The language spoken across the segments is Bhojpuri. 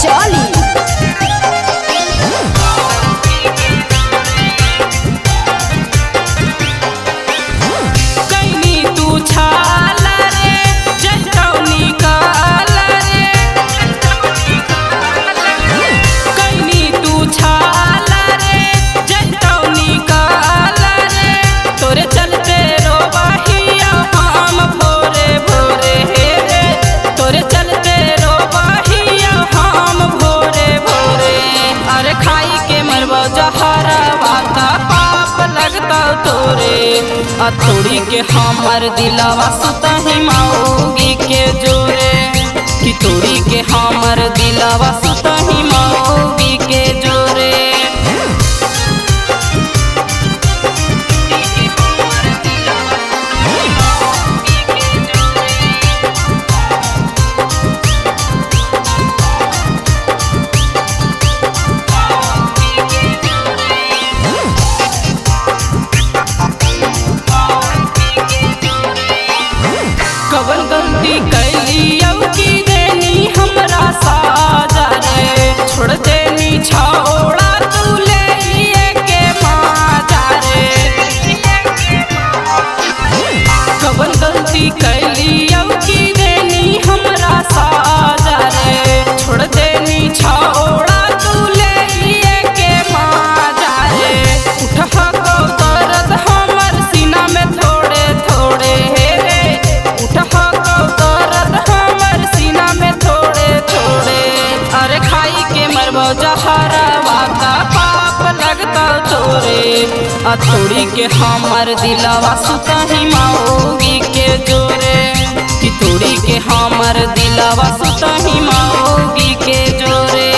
चली। थोड़ी के हमर दिलवा सुतही मौगी के जोरे कि तोड़ी के हमर दिलवा सुतही मौगी के जोरे। कवन गलती कैली अब की देनी हमरा साजा रे, छोड़ देनी छोड़ा तू ले लिए के माजा रे। कवन गलती कैली अब की देनी हमरा साजा रे, छोड़ देनी छोड़ा तू ले लिए के माजा रे। उठा को दर्द हमर सीना में थोड़े थोड़े थोड़ी के हमर दिलवा सुतही मौगी के जोरे कि थोड़ी के हमर दिलवा सुतही मौगी के जोरे।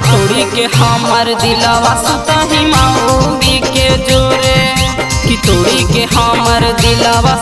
थोड़ी के हमर दिलवा सुतही मौगी के जोरे कि तोड़ी के हमर दिलवा